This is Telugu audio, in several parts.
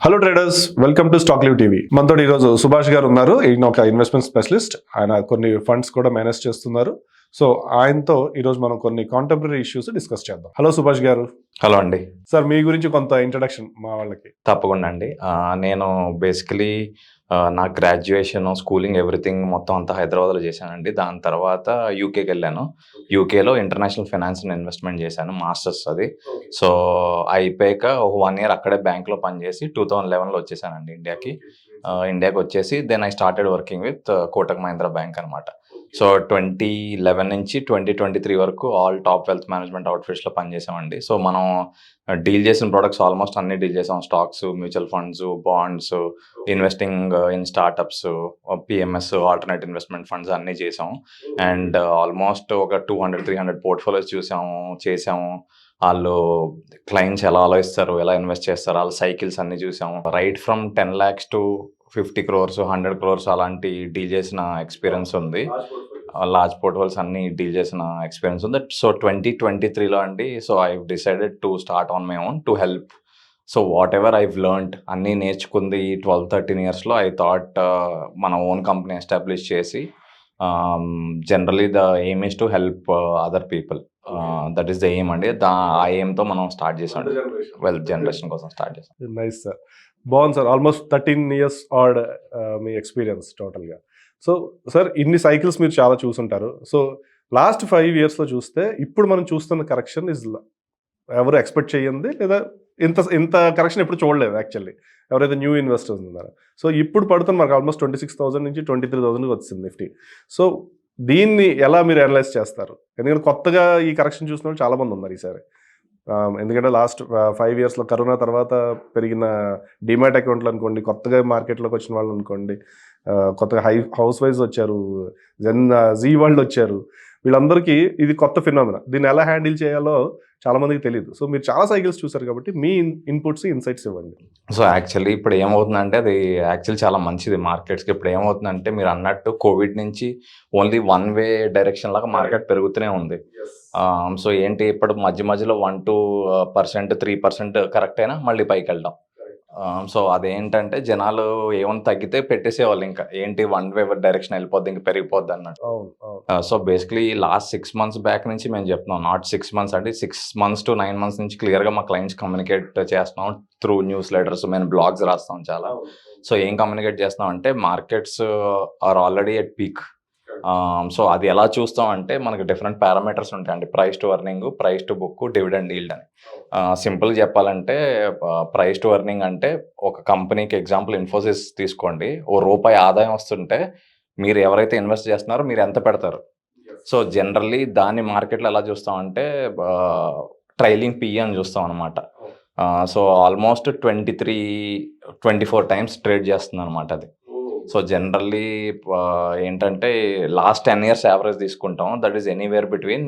Hello traders, welcome to stock live TV. మనతో ఈరోజు సుభాష్ గారు ఉన్నారు. ఈయన ఒక ఇన్వెస్ట్మెంట్ స్పెషలిస్ట్. ఆయన కొన్ని ఫండ్స్ కూడా మేనేజ్ చేస్తున్నారు. సో ఆయనతో ఈరోజు మనం కొన్ని కాంటెంపరీ ఇష్యూస్ డిస్కస్ చేద్దాం. హలో సుభాష్ గారు. హలో అండి. సార్, మీ గురించి కొంత ఇంట్రడక్షన్ మా వాళ్ళకి. తప్పకుండా అండి. నేను బేసికలీ నా గ్రాడ్యుయేషన్, స్కూలింగ్ ఎవ్రీథింగ్ మొత్తం అంతా హైదరాబాద్లో చేశానండి. దాని తర్వాత యూకేకి వెళ్ళాను. యూకేలో ఇంటర్నేషనల్ ఫైనాన్స్ అండ్ ఇన్వెస్ట్మెంట్ చేశాను, మాస్టర్స్ అది. సో అయిపోయాక ఒక 1 year అక్కడే బ్యాంక్లో పనిచేసి 2011లో వచ్చేసానండి ఇండియాకి. ఇండియాకి వచ్చేసి then I started working with Kotak Mahindra bank అనమాట. సో 2011 నుంచి 2023 వరకు ఆల్ టాప్ వెల్త్ మేనేజ్మెంట్ అవుట్ఫిట్స్లో పనిచేసామండి. సో మనం డీల్ చేసిన ప్రొడక్ట్స్ ఆల్మోస్ట్ అన్ని డీల్ చేసాం. Stocks, mutual funds, bonds, investing in startups, PMS, alternate investment funds అన్నీ చేసాం. అండ్ ఆల్మోస్ట్ ఒక 200-300 పోర్ట్ఫోలియోస్ చేసాము. వాళ్ళు క్లయింట్స్ ఎలా ఆలోచిస్తారు, ఎలా ఇన్వెస్ట్ చేస్తారు, వాళ్ళ సైకిల్స్ అన్ని చూసాము. Right from 10 lakhs to 50 crores, 100 crores అలాంటి డీల్ చేసిన ఎక్స్పీరియన్స్ ఉంది. లార్జ్ పోర్ట్ఫోలియోస్ అన్ని డీల్ చేసిన ఎక్స్పీరియన్స్ ఉంది. సో 2023లో అండి, so I decided to start on my own to help. So what ever I've learned అన్నీ నేర్చుకుంది 12-13 yearsలో ఐ థాట్ మన ఓన్ కంపెనీ ఎస్టాబ్లిష్ చేసి generally the aim is to help other people. That is the aim అండి. ఆ ఎయిమ్తో మనం స్టార్ట్ చేసాం, వెల్త్ జనరేషన్ కోసం స్టార్ట్ చేసాం. నైస్ సార్, బాగుంది సార్. ఆల్మోస్ట్ 13 years ఆడ్ మీ ఎక్స్పీరియన్స్ టోటల్గా. సో సార్, ఇన్ని సైకిల్స్ మీరు చాలా చూసుంటారు. సో లాస్ట్ 5 yearsలో చూస్తే ఇప్పుడు మనం చూస్తున్న కరెక్షన్ ఇస్ ఎవరు ఎక్స్పెక్ట్ చేయండి, లేదా ఇంత కరెక్షన్ ఎప్పుడు చూడలేదు యాక్చువల్లీ, ఎవరైతే న్యూ ఇన్వెస్టర్స్ ఉన్నారో. సో ఇప్పుడు పడుతుంది మనకు ఆల్మోస్ట్ 26,000 నుంచి 23,000 వచ్చింది నిఫ్టీ. సో దీన్ని ఎలా మీరు అనలైజ్ చేస్తారు? ఎందుకంటే కొత్తగా ఈ కరెక్షన్ చూసిన వాళ్ళు చాలామంది ఉన్నారు ఈసారి. ఎందుకంటే లాస్ట్ 5 yearsలో కరోనా తర్వాత పెరిగిన డిమాట్ అకౌంట్లు అనుకోండి, కొత్తగా మార్కెట్లోకి వచ్చిన వాళ్ళు అనుకోండి, కొత్తగా హౌస్ వైజ్ వచ్చారు, జీ వరల్డ్ వచ్చారు. వీళ్ళందరికీ ఇది కొత్త ఫినామినా. దీన్ని ఎలా హ్యాండిల్ చేయాలో చాలామందికి తెలియదు. సో మీరు చాలా సైకిల్స్ చూసారు కాబట్టి మీ ఇన్పుట్స్, ఇన్సైట్స్ ఇవ్వండి. సో యాక్చువల్లీ ఇప్పుడు ఏమవుతుందంటే, అది యాక్చువల్లీ చాలా మంచిది మార్కెట్స్కి. ఇప్పుడు ఏమవుతుందంటే, మీరు అన్నట్టు కోవిడ్ నుంచి ఓన్లీ వన్ వే డైరెక్షన్ లాగా మార్కెట్ పెరుగుతూనే ఉంది. సో ఏంటి, ఇప్పుడు మధ్యలో 1-2%, 3% కరెక్ట్ అయినా మళ్ళీ పైకి వెళ్ళడం. సో అదేంటంటే, జనాలు ఏమైనా తగ్గితే పెట్టేసేవాళ్ళు, ఇంకా ఏంటి వన్ వే డైరెక్షన్ వెళ్ళిపోద్ది, ఇంకా పెరిగిపోద్ది అన్నట్టు. So basically last 6 months back నుంచి మేము చెప్తున్నాం, నాట్ 6 months అంటే 6 months to 9 months నుంచి క్లియర్గా మా క్లయింట్స్ కమ్యూనికేట్ చేస్తున్నాం త్రూ న్యూస్ లెటర్స్. మేము బ్లాగ్స్ రాస్తాం చాలా. సో ఏం కమ్యూనికేట్ చేస్తున్నాం అంటే, markets are already at peak. So అది ఎలా చూస్తాం అంటే, మనకి డిఫరెంట్ పారామీటర్స్ ఉంటాయండి. Price to earning, price to book, dividend yield అని. సింపుల్ చెప్పాలంటే, ప్రైస్ టు ఎర్నింగ్ అంటే, ఒక కంపెనీకి ఎగ్జాంపుల్ ఇన్ఫోసిస్ తీసుకోండి. ₹1 ఆదాయం వస్తుంటే మీరు ఎవరైతే ఇన్వెస్ట్ చేస్తున్నారో మీరు ఎంత పెడతారు. సో జనరల్లీ దాన్ని మార్కెట్లో ఎలా చూస్తామంటే, ట్రైలింగ్ పిఈ అని చూస్తాం అనమాట. సో ఆల్మోస్ట్ 23-24 times ట్రేడ్ చేస్తుంది అనమాట అది. సో జనరల్లీ ఏంటంటే, లాస్ట్ 10 years యావరేజ్ తీసుకుంటాం. That is anywhere between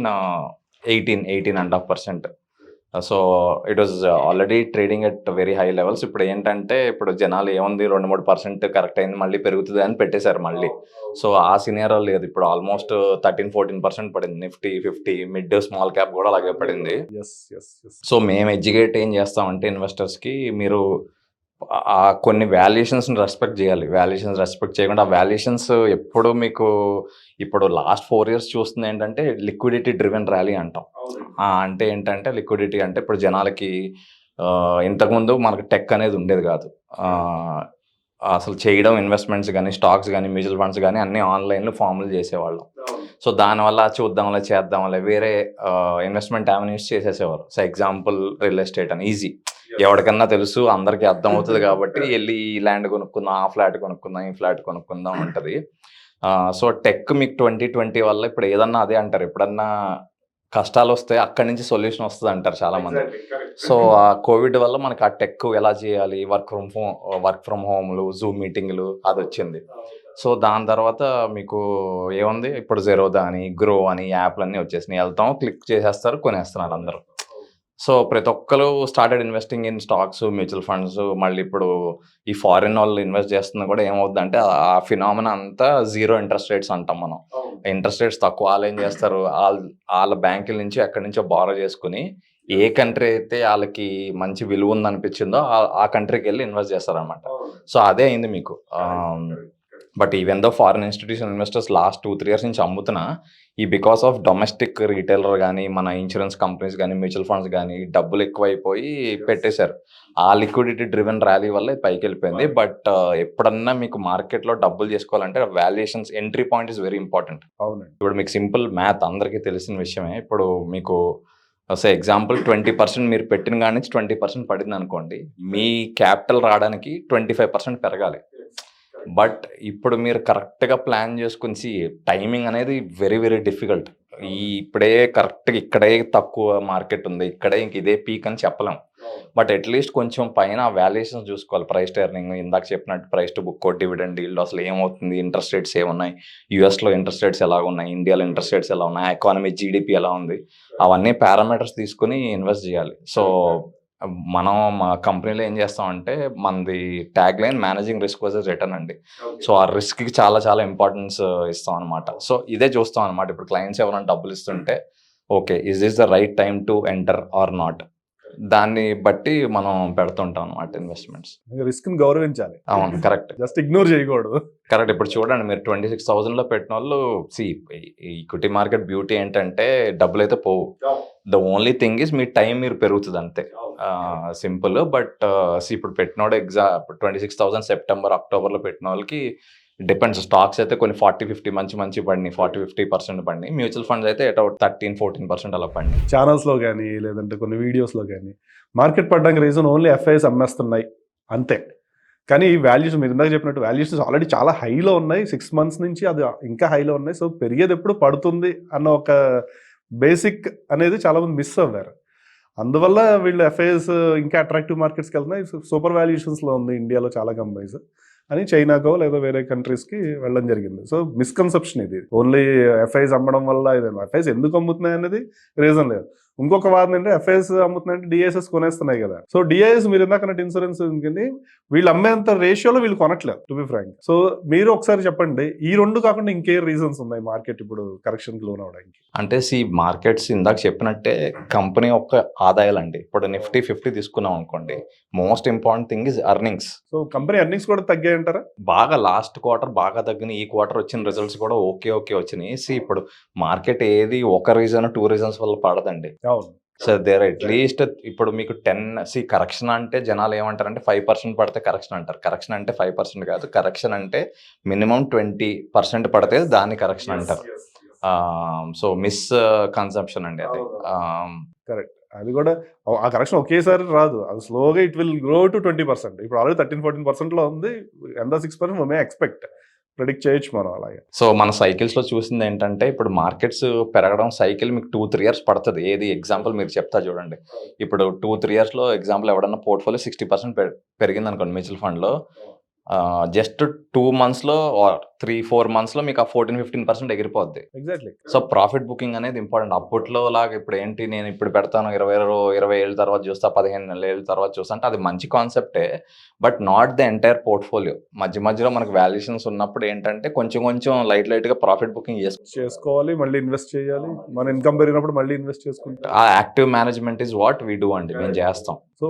18-18.5%. So it was already trading at very high levels. ఇప్పుడు ఏంటంటే, ఇప్పుడు జనాలు ఏముంది 2-3% కరెక్ట్ అయింది, మళ్ళీ పెరుగుతుంది అని పెట్టేశారు మళ్ళీ. సో ఆ సినియర్ లేదు. ఇప్పుడు ఆల్మోస్ట్ 13-14% పడింది నిఫ్టీ 50, మిడ్ స్మాల్ క్యాప్ కూడా అలాగే పడింది. సో మేము ఎడ్యుకేట్ ఏం చేస్తామంటే ఇన్వెస్టర్స్కి, మీరు కొన్ని వాల్యుయేషన్స్ని రెస్పెక్ట్ చేయాలి. వాల్యుయేషన్స్ రెస్పెక్ట్ చేయకుండా, ఆ వాల్యుయేషన్స్ ఎప్పుడు మీకు ఇప్పుడు లాస్ట్ 4 years చూస్తుంది ఏంటంటే, లిక్విడిటీ డ్రివెన్ ర్యాలీ అంటాం. అంటే ఏంటంటే, లిక్విడిటీ అంటే ఇప్పుడు జనాలకి ఇంతకుముందు మనకు టెక్ అనేది ఉండేది కాదు. అసలు చేయడం ఇన్వెస్ట్మెంట్స్ కానీ, స్టాక్స్ కానీ, మ్యూచువల్ ఫండ్స్ కానీ అన్నీ ఆన్లైన్లో ఫార్ములు చేసేవాళ్ళం. సో దానివల్ల చూద్దాంలే, చేద్దాంలే, వేరే ఇన్వెస్ట్మెంట్ యావెన్యూస్ చేసేసేవారు. సో ఎగ్జాంపుల్ రియల్ ఎస్టేట్ అని ఈజీ, ఎవరికన్నా తెలుసు, అందరికీ అర్థం అవుతుంది కాబట్టి వెళ్ళి ఈ ల్యాండ్ కొనుక్కుందాం, ఆ ఫ్లాట్ కొనుక్కుందాం, ఈ ఫ్లాట్ కొనుక్కుందాం ఉంటుంది. సో టెక్ మీకు 2020 వల్ల ఇప్పుడు ఏదన్నా అదే అంటారు, ఎప్పుడన్నా కష్టాలు వస్తే అక్కడి నుంచి సొల్యూషన్ వస్తుంది అంటారు చాలామంది. సో ఆ కోవిడ్ వల్ల మనకి ఆ టెక్ ఎలా చేయాలి, వర్క్ ఫ్రమ్ హోమ్లు, జూమ్ మీటింగ్లు అది వచ్చింది. సో దాని తర్వాత మీకు ఏముంది, ఇప్పుడు జెరోదా అని, గ్రో అని యాప్లు అన్నీ వచ్చేసినాయి. వెళ్తాం, క్లిక్ చేసేస్తారు, కొనేస్తున్నారు అందరూ. సో ప్రతి ఒక్కరు started investing in stocks, mutual funds. మళ్ళీ ఇప్పుడు ఈ ఫారిన్ వాళ్ళు ఇన్వెస్ట్ చేస్తున్నా కూడా ఏమవుతుందంటే, ఆ ఫినామినా అంతా జీరో ఇంట్రెస్ట్ రేట్స్ అంటాం మనం. ఇంట్రెస్ట్ రేట్స్ తక్కువ, వాళ్ళు ఏం చేస్తారు, వాళ్ళ బ్యాంకుల నుంచి ఎక్కడి నుంచో బారో చేసుకుని ఏ కంట్రీ అయితే వాళ్ళకి మంచి విలువ ఉందనిపించిందో ఆ కంట్రీకి వెళ్ళి ఇన్వెస్ట్ చేస్తారనమాట. సో అదే అయింది మీకు. But even though foreign institution investors last 2-3 years నుంచి అమ్ముతున్నా, ఈ బికాస్ ఆఫ్ డొమెస్టిక్ రీటైలర్ గానీ, మన ఇన్సూరెన్స్ కంపెనీస్ గానీ, మ్యూచువల్ ఫండ్స్ గానీ డబ్బులు ఎక్కువైపోయి పెట్టేశారు. ఆ లిక్విడిటీ డ్రివెన్ ర్యాలీ వల్ల ఇది పైకెళ్ళిపోయింది. బట్ ఎప్పుడన్నా మీకు మార్కెట్‌లో డబ్బులు చేసుకోవాలంటే valuations entry point is very important. అవునండి. ఇప్పుడు మీకు సింపుల్ మ్యాథ్ అందరికీ తెలిసిన విషయమే. ఇప్పుడు మీకు ఎగ్జాంపుల్ 20% మీరు పెట్టిన కాడి నుంచి 20% పడిందనుకోండి. మీ క్యాపిటల్ రావడానికి 25% పెరగాలి. బట్ ఇప్పుడు మీరు కరెక్ట్‌గా ప్లాన్ చేసుకొని టైమింగ్ అనేది వెరీ, వెరీ డిఫికల్ట్. ఇప్పుడే కరెక్ట్‌గా ఇక్కడే తక్కువ మార్కెట్ ఉంది. ఇక్కడే ఇంక ఇదే పీక్ అని చెప్పలేం. బట్ అట్‌లీస్ట్ కొంచెం పైన వాల్యుయేషన్స్ చూసుకోవాలి. ప్రైస్ టు ఎర్నింగ్ ఇందాక చెప్పినట్టు price to book, dividend yield అసలు ఏమవుతుంది? ఇంట్రెస్ట్ రేట్స్ ఏమున్నాయి? యూఎస్‌లో ఇంట్రెస్ట్ రేట్స్ ఎలాగున్నాయి? ఇండియాలో ఇంట్రెస్ట్ రేట్స్ ఎలా ఉన్నాయి? ఎకానమీ జీడీపీ ఎలా ఉంది? అవన్నీ పారామీటర్స్ తీసుకొని ఇన్వెస్ట్ చేయాలి. సో మనం మా కంపెనీలో ఏం చేస్తామంటే మనది tag line managing risk versus return అండి. సో ఆ రిస్క్‌కి చాలా చాలా ఇంపార్టెన్స్ ఇస్తాం అనమాట. సో ఇదే చూస్తాం అనమాట. ఇప్పుడు క్లయింట్స్ ఎవరైనా డబ్బులు ఇస్తుంటే okay. Is this the right time to enter or not? దాన్ని బట్టి మనం పెడుతుంటాం అనమాట ఇన్వెస్ట్‌మెంట్స్. రిస్క్‌ని గౌరవించాలి. అవును. కరెక్ట్. జస్ట్ ఇగ్నోర్ చేయకూడదు. కరెక్ట్. ఇప్పుడు చూడండి మీరు 26,000లో పెట్టినోళ్ళు ఈక్విటీ మార్కెట్ బ్యూటీ ఏంటంటే డబ్బులైతే పోవు. ద ఓన్లీ థింగ్ ఈస్ మీ టైం మీరు పెరుగుతది అంతే. సింపుల్. బట్ ఇప్పుడు పెట్టినోడు 26,000 సెప్టెంబర్, అక్టోబర్‌లో పెట్టినోళ్ళకి డిపెండ్స్. స్టాక్స్ అయితే కొన్ని 40-50 మంచి పడినాయి. 40-50% పడినాయి. మ్యూచువల్ ఫండ్స్ అయితే అబౌట్ 13-14% అలా పడినాయి. ఛానల్స్‌లో గానీ, లేదంటే కొన్ని వీడియోస్‌లో గానీ, మార్కెట్ పడడానికి రీజన్ ఓన్లీ ఎఫ్ఐఎస్ అమ్మేస్తున్నాయి అంతే. కానీ ఈ వాల్యూస్ మీరు ఇందాక చెప్పినట్టు వాల్యుయేషన్స్ ఆల్రెడీ చాలా హైలో ఉన్నాయి. 6 మంత్స్ నుంచి అది ఇంకా హైలో ఉన్నాయి. సో పెరిగేది ఎప్పుడు పడుతుంది అన్న ఒక బేసిక్ అనేది చాలామంది మిస్ అవ్వారు. అందువల్ల వీళ్ళు ఎఫ్ఐఎస్ ఇంకా అట్రాక్టివ్ మార్కెట్స్‌కి వెళ్తున్నాయి. సూపర్ వాల్యుయేషన్స్‌లో ఉంది ఇండియాలో చాలా కంపెనీస్ అని చైనాకో లేదా వేరే కంట్రీస్‌కి వెళ్ళడం జరిగింది. సో మిస్కన్సెప్షన్ ఇది. ఓన్లీ ఎఫ్ఐఎస్ అమ్మడం వల్ల ఇదేనా? ఎఫ్ఐఎస్ ఎందుకు అమ్ముతున్నాయి అనేది రీజన్ లేదు. ఇంకొక వాదన ఏంటంటే ఎఫ్ఐఎస్ అమ్ముతున్నాయంటే డిఐఎస్ఎస్ కొనేస్తున్నాయి కదా. సో డిఐఎస్ మీరు ఇందాకన్నట్టు ఇన్సూరెన్స్ ఎందుకండి వీళ్ళు అమ్మేంత రేషియోలో వీళ్ళు కొనట్లేదు టు బి ఫ్రాంక్. సో మీరు ఒకసారి చెప్పండి ఈ రెండు కాకుండా ఇంకే రీజన్స్ ఉన్నాయి మార్కెట్ ఇప్పుడు కరెక్షన్కి లోన్ అవడానికి? అంటే మార్కెట్స్ ఇందాక చెప్పినట్టే కంపెనీ యొక్క ఆదాయాలండి. ఇప్పుడు నిఫ్టీ 50 తీసుకున్నాం అనుకోండి. Most important thing is earnings. So company earnings కూడా తగ్గాయంటారా? బాగా లాస్ట్ క్వార్టర్ బాగా తగ్గినాయి. ఈ క్వార్టర్ వచ్చిన రిజల్ట్స్ కూడా ఓకే వచ్చినాయి. ఇప్పుడు మార్కెట్ ఏది ఒక రీజన్ 2 రీజన్స్ వల్ల పడదండి. అవును. సో దేర్ అట్లీస్ట్ ఇప్పుడు మీకు 10 కరెక్షన్ అంటే జనాలు ఏమంటారంటే 5% పడితే కరెక్షన్ అంటారు. కరెక్షన్ అంటే 5% కాదు. కరెక్షన్ అంటే మినిమం 20% పడితే దాన్ని కరెక్షన్ అంటారు. సో మిస్ కన్సంప్షన్ అండి అది. కరెక్ట్. అది కూడా ఆ కరెక్షన్ ఒకేసారి రాదు. అది స్లోగా ఇట్ విల్ గ్రో టు 20%. ఇప్పుడు ఆల్రెడీ 13-14%లో ఉంది. ఎంత 6% మే ఎక్స్పెక్ట్ ప్రెడిక్ట్ చేయొచ్చు మనం అలాగే. సో మన సైకిల్స్లో చూసింది ఏంటంటే ఇప్పుడు మార్కెట్స్ పెరగడం సైకిల్ మీకు 2-3 ఇయర్స్ పడుతుంది. ఏది ఎగ్జాంపుల్ మీరు చెప్తా చూడండి. ఇప్పుడు 2-3 ఇయర్స్లో ఎగ్జాంపుల్ ఎవడన్నా పోర్ట్ఫోలియో 60% పెరిగింది అనుకోండి మ్యూచువల్ ఫండ్లో. జస్ట్ 2 మంత్స్లో ఆర్ 3-4 మంత్స్లో మీకు ఆ 14-15% ఎగిరిపోద్ది. ఎగ్జాక్ట్లీ. సో ప్రాఫిట్ బుకింగ్ అనేది ఇంపార్టెంట్. అప్పట్లో లాగా ఇప్పుడు ఏంటి నేను ఇప్పుడు పెడతాను 20 ఏళ్ళ తర్వాత చూస్తా, 15 ఏళ్ళ తర్వాత చూస్తా అంటే అది మంచి కాన్సెప్టే. But not the entire portfolio. మధ్యలో మనకు వాల్యుయేషన్స్ ఉన్నప్పుడు ఏంటంటే కొంచెం లైట్గా ప్రాఫిట్ బుకింగ్ చేసుకోవాలి, మళ్ళీ ఇన్వెస్ట్ చేయాలి. మన ఇన్కమ్ పెరిగినప్పుడు మళ్ళీ ఇన్వెస్ట్ చేసుకుంటాం. ఆ active management is what we do అండి. మేము చేస్తాం. సో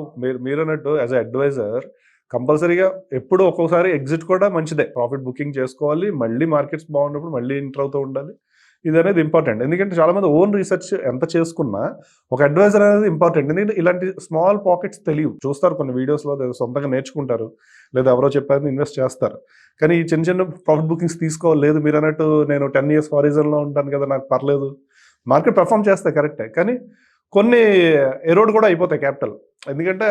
మీరు అన్నట్టు యాజ్ అ అడ్వైజర్ కంపల్సరీగా ఎప్పుడు ఒక్కోసారి ఎగ్జిట్ కూడా మంచిదే. ప్రాఫిట్ బుకింగ్ చేసుకోవాలి, మళ్ళీ మార్కెట్స్ బాగున్నప్పుడు మళ్ళీ ఎంటర్ అవుతూ ఉండాలి. ఇది అనేది ఇంపార్టెంట్. ఎందుకంటే చాలామంది ఓన్ రీసెర్చ్ ఎంత చేసుకున్నా ఒక అడ్వైజర్ అనేది ఇంపార్టెంట్. ఎందుకంటే ఇలాంటి స్మాల్ పాకెట్స్ తెలియవు. చూస్తారు కొన్ని వీడియోస్లో సొంతంగా నేర్చుకుంటారు, లేదా ఎవరో చెప్పారని ఇన్వెస్ట్ చేస్తారు. కానీ ఈ చిన్న ప్రాఫిట్ బుకింగ్స్ తీసుకోవాలి. లేదు మీరు అన్నట్టు నేను 10 years హారిజన్లో ఉంటాను కదా, నాకు పర్లేదు, మార్కెట్ పెర్ఫామ్ చేస్తే కరెక్టే. కానీ కొన్ని ఎరోడ్ కూడా అయిపోతాయి క్యాపిటల్. ఎందుకంటే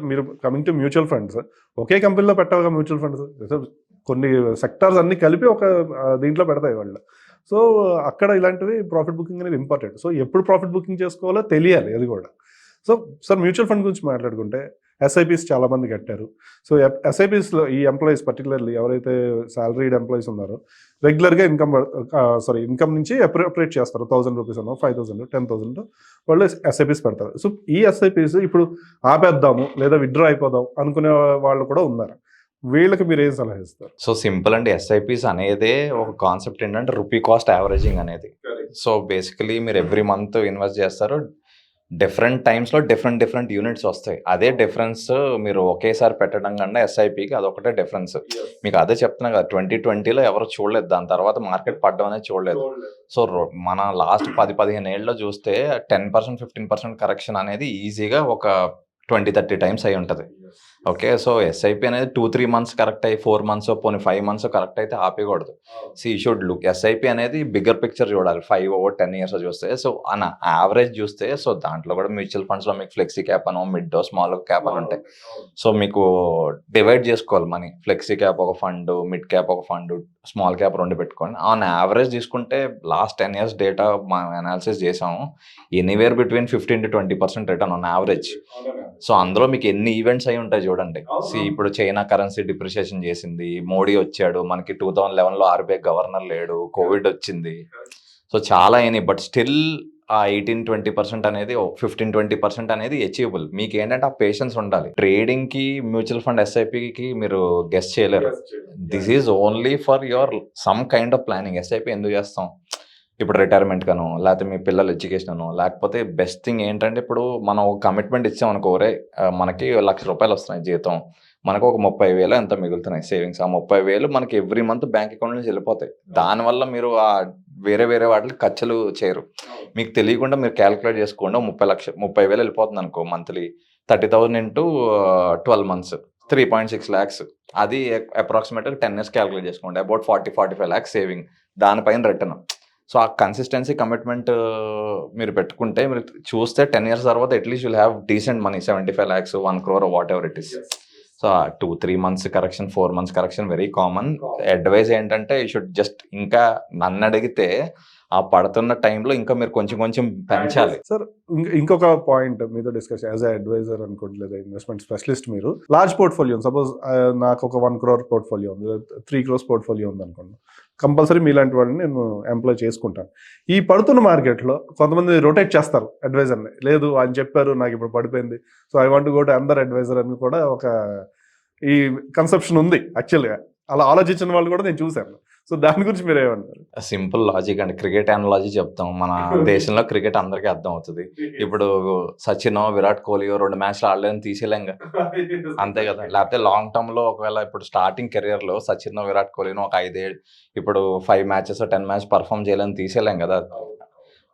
మీరు కమింగ్ టు మ్యూచువల్ ఫండ్స్, ఒకే కంపెనీలో పెట్టాలిగా మ్యూచువల్ ఫండ్స్. కొన్ని సెక్టార్స్ అన్ని కలిపి ఒక దీంట్లో పెడతాయి వాళ్ళు. సో అక్కడ ఇలాంటివి ప్రాఫిట్ బుకింగ్ అనేది ఇంపార్టెంట్. సో ఎప్పుడు ప్రాఫిట్ బుకింగ్ చేసుకోవాలో తెలియాలి అది కూడా. సో సార్ మ్యూచువల్ ఫండ్ గురించి మాట్లాడుకుంటే ఎస్ఐపిస్ చాలామంది కట్టారు. సో ఎస్ఐపిస్లో ఈ ఎంప్లాయీస్ పర్టికులర్లీ ఎవరైతే సాలరీడ్ ఎంప్లాయీస్ ఉన్నారో రెగ్యులర్గా ఇన్కమ్ నుంచి అప్రోప్రియేట్ చేస్తారు. 1,000 రూపీస్ అన్నో 5,000 10,000 వాళ్ళు ఎస్ఐపిస్ పెడతారు. సో ఈ ఎస్ఐపిస్ ఇప్పుడు ఆపేద్దాము లేదా విత్డ్రా అయిపోదాం అనుకునే వాళ్ళు కూడా ఉన్నారు. వీళ్ళకి మీరు ఏం సలహా ఇస్తారు? సో సింపుల్ అండి. ఎస్ఐపిస్ అనేదే ఒక కాన్సెప్ట్ ఏంటంటే రూపీ కాస్ట్ యావరేజింగ్ అనేది. సో బేసికలీ మీరు ఎవ్రీ మంత్ ఇన్వెస్ట్ చేస్తారు. డిఫరెంట్ టైమ్స్లో డిఫరెంట్ యూనిట్స్ వస్తాయి. అదే డిఫరెన్స్ మీరు ఒకేసారి పెట్టడం కన్నా ఎస్ఐపికి అదొకటే డిఫరెన్స్. మీకు అదే చెప్తున్నా కదా, 2020లో ఎవరు చూడలేదు, దాని తర్వాత మార్కెట్ పడడం అనేది చూడలేదు. సో మన లాస్ట్ 10-15 ఏళ్ళలో చూస్తే 10% 15% కరెక్షన్ అనేది ఈజీగా ఒక 20-30 టైమ్స్ అయి ఉంటుంది. ఓకే, సో ఎస్ఐపి అనేది 2-3 మంత్స్ కరెక్ట్ అయ్యి 4 మంత్స్ పోనీ 5 మంత్స్ కరెక్ట్ అయితే ఆపకూడదు. సి షుడ్ లుక్ ఎస్ఐపి అనేది బిగ్గర్ పిక్చర్ చూడాలి, 5 over 10 years చూస్తే. సో అన్న యావరేజ్ చూస్తే, సో దాంట్లో కూడా మ్యూచువల్ ఫండ్స్లో మీకు ఫ్లెక్సీ క్యాప్ అనో మిడ్ స్మాల్ క్యాప్ అని ఉంటాయి. సో మీకు డివైడ్ చేసుకోవాలి మనీ, ఫ్లెక్సీ క్యాప్ ఒక ఫండ్, మిడ్ క్యాప్ ఒక ఫండ్, స్మాల్ క్యాప్ 2 పెట్టుకోండి. ఆన్ యావరేజ్ తీసుకుంటే లాస్ట్ 10 years డేటా మా అనాలిసిస్ చేసాము, anywhere between 15-20% return on average. So అందులో మీకు ఎన్ని ఈవెంట్స్ అయి ఉంటాయి చూడండి. ఇప్పుడు చైనా కరెన్సీ డిప్రిషియేషన్ చేసింది, మోడీ వచ్చాడు, మనకి 2011లో ఆర్బీఐ గవర్నర్ లేడు, కోవిడ్ వచ్చింది, సో చాలా అయినాయి. బట్ స్టిల్ ఆ 18-20% అనేది 15-20% అనేది అచీవబుల్. మీకు ఏంటంటే ఆ పేషెన్స్ ఉండాలి. ట్రేడింగ్ కి మ్యూచువల్ ఫండ్ ఎస్ఐపికి మీరు గెస్ చేయలేరు. This is only for your some kind of planning. SIP ఎందుకు చేస్తాం? ఇప్పుడు రిటైర్మెంట్ కనో, లేకపోతే మీ పిల్లల ఎడ్యుకేషన్ అనో, లేకపోతే బెస్ట్ థింగ్ ఏంటంటే ఇప్పుడు మనం ఒక కమిట్మెంట్ ఇచ్చాం అనుకో, మనకి ₹1,00,000 వస్తున్నాయి జీతం, మనకు ఒక 30,000 ఎంత మిగులుతున్నాయి సేవింగ్స్. ఆ 30,000 మనకి ఎవ్రీ మంత్ బ్యాంక్ అకౌంట్ నుంచి వెళ్ళిపోతాయి. దానివల్ల మీరు ఆ వేరే వాటికి ఖర్చులు చేయరు. మీకు తెలియకుండా మీరు క్యాలిక్యులేట్ చేసుకోండి, 30,000 వెళ్ళిపోతుంది అనుకో మంత్లీ, 30,000 into 12 months 3.6 lakhs. అది అప్రాక్సిమేట్గా 10 years క్యాలిక్యులేట్ చేసుకోండి, అబౌట్ 40-45 lakhs సేవింగ్, దానిపైన రిటర్న్. సో ఆ కన్సిస్టెన్సీ కమిట్మెంట్ మీరు పెట్టుకుంటే, మీరు చూస్తే 10 years తర్వాత at least will have decent money, 75 lakhs, 1 crore, whatever it is. So 2-3 months correction, 4 months correction very common. Advice ఏంటంటే యూ షుడ్ జస్ట్, ఇంకా నన్ను అడిగితే ఆ పడుతున్న టైంలో ఇంకా మీరు కొంచెం పెంచాలి. సార్ ఇంకొక పాయింట్ మీతో డిస్కస్ యాజ్ అడ్వైజర్ అనుకోండి, లేదా ఇన్వెస్ట్మెంట్ స్పెషలిస్ట్, మీరు లార్జ్ పోర్ట్ఫోలియో, సపోజ్ నాకు ఒక 1 crore పోర్ట్ఫోలియో ఉంది, 3 crores పోర్ట్ఫోలియో ఉంది అనుకోండి, కంపల్సరీ మీలాంటి వాడిని నేను ఎంప్లాయ్ చేసుకుంటాను. ఈ పడుతున్న మార్కెట్లో కొంతమంది రొటేట్ చేస్తారు అడ్వైజర్ని, లేదు ఆయన చెప్పారు నాకు ఇప్పుడు పడిపోయింది, so I want go to another advisor అని కూడా ఒక ఈ కన్సెప్షన్ ఉంది యాక్చువల్గా. అలా ఆలోచించిన వాళ్ళు కూడా నేను చూశాను. సో దాని గురించి మీరు ఏమంటారు? సింపుల్ లాజిక్ అండి, క్రికెట్ అనాలజీ చెప్తాం. మన దేశంలో క్రికెట్ అందరికీ అర్థం అవుతుంది. ఇప్పుడు సచిన్, విరాట్ కోహ్లీ 2 matches ఆడలేని తీసేలేంగా, అంతే కదా. లేకపోతే లాంగ్ టర్మ్ లో ఒకవేళ ఇప్పుడు స్టార్టింగ్ కెరియర్ లో సచిన్, విరాట్ కోహ్లీని ఒక 5 ఏళ్ళు, ఇప్పుడు 5 matches 10 matches పర్ఫామ్ చేయలేని తీసేలేం కదా.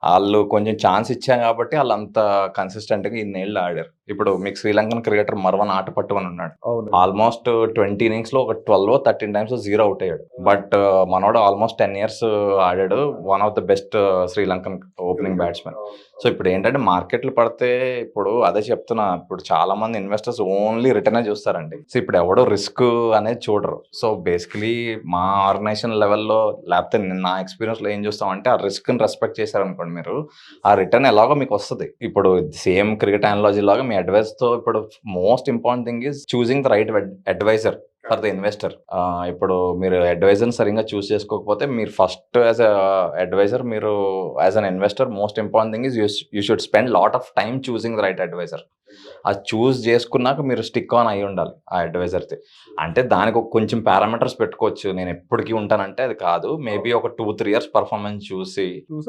వాళ్ళు కొంచెం ఛాన్స్ ఇచ్చాం కాబట్టి వాళ్ళు అంత కన్సిస్టెంట్గా ఇన్నేళ్ళు ఆడారు. ఇప్పుడు మీకు శ్రీలంకన్ క్రికెటర్ మర్వన్ ఆట పట్టుకొని ఉన్నాడు, ఆల్మోస్ట్ 20 innings లో ఒక 12-13 times 0 అవుట్ అయ్యాడు. బట్ మనోడు ఆల్మోస్ట్ 10 years ఆడాడు, one of the best Sri Lankan opening batsmen. So ఇప్పుడు ఏంటంటే మార్కెట్లు పడితే, ఇప్పుడు అదే చెప్తున్నా, ఇప్పుడు చాలా మంది ఇన్వెస్టర్స్ ఓన్లీ రిటర్నే చూస్తారండి. సో ఇప్పుడు ఎవడో రిస్క్ అనేది చూడరు. సో బేసికలీ మా ఆర్గనైజేషన్ లెవెల్లో, లేకపోతే నా ఎక్స్పీరియన్స్ లో ఏం చూస్తామంటే, ఆ రిస్క్ ని రెస్పెక్ట్ చేశారనుకోండి మీరు, ఆ రిటర్న్ ఎలాగో మీకు వస్తుంది. ఇప్పుడు సేమ్ క్రికెట్ అనాలజీ లాగా మీ అడ్వైస్ తో, ఇప్పుడు most important thing is choosing the right adviser for the investor. ఇప్పుడు మీరు అడ్వైజర్ని సరిగ్గా చూస్ చేసుకోకపోతే, మీరు ఫస్ట్ యాజ్ అ అడ్వైజర్, మీరు as an investor, most important thing is you should spend lot of time choosing the right adviser. అది చూస్ చేసుకున్నాక మీరు స్టిక్ ఆన్ అయి ఉండాలి ఆ అడ్వైజర్తో. అంటే దానికి ఒక కొంచెం పారామీటర్స్ పెట్టుకోవచ్చు, నేను ఎప్పటికీ ఉంటానంటే అది కాదు. మేబీ ఒక 2-3 years పర్ఫార్మెన్స్ చూసి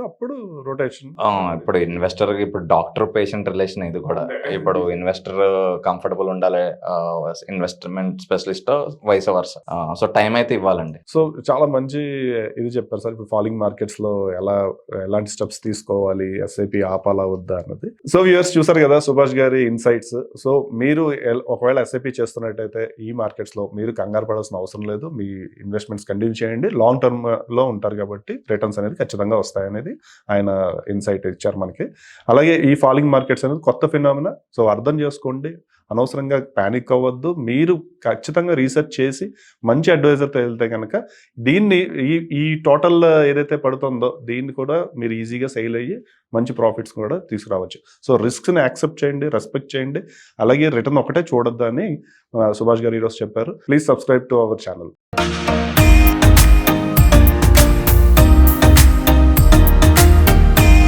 అప్పుడు రొటేషన్. ఇప్పుడు ఇన్వెస్టర్, ఇప్పుడు డాక్టర్ పేషెంట్ రిలేషన్ ఇది కూడా. ఇప్పుడు ఇన్వెస్టర్ కంఫర్టబుల్ ఉండాలి, investment specialist vice versa. So time అయితే ఇవ్వాలండి. సో చాలా మంచి ఇది చెప్పారు సార్. ఇప్పుడు ఫాలింగ్ మార్కెట్స్ లో ఎలాంటి స్టెప్స్ తీసుకోవాలి, ఎస్ఐపి ఆపాలా వద్దా అన్నది. సో వ్యూవర్స్ చూసారు కదా సుభాష్ గారి ఇన్సైట్స్. సో మీరు ఒకవేళ ఎస్ఐపి చేస్తున్నట్టయితే ఈ మార్కెట్స్ లో మీరు కంగారు పడాల్సిన అవసరం లేదు. మీ ఇన్వెస్ట్మెంట్స్ కంటిన్యూ చేయండి, లాంగ్ టర్మ్ లో ఉంటారు కాబట్టి రిటర్న్స్ అనేది ఖచ్చితంగా వస్తాయనేది ఆయన ఇన్సైట్ ఇచ్చారు మనకి. అలాగే ఈ ఫాలింగ్ మార్కెట్స్ అనేది కొత్త ఫినామినా, సో అర్థం చేసుకోండి, అనవసరంగా ప్యానిక్ అవ్వద్దు. మీరు ఖచ్చితంగా రీసెర్చ్ చేసి మంచి అడ్వైజర్తో వెళ్తే కనుక దీన్ని ఈ టోటల్ ఏదైతే పడుతుందో దీన్ని కూడా మీరు ఈజీగా సేల్ అయ్యి మంచి ప్రాఫిట్స్ కూడా తీసుకురావచ్చు. సో రిస్క్ని యాక్సెప్ట్ చేయండి, రెస్పెక్ట్ చేయండి, అలాగే రిటర్న్ ఒకటే చూడొద్దు అని సుభాష్ గారు ఈరోజు చెప్పారు. Please subscribe to our channel.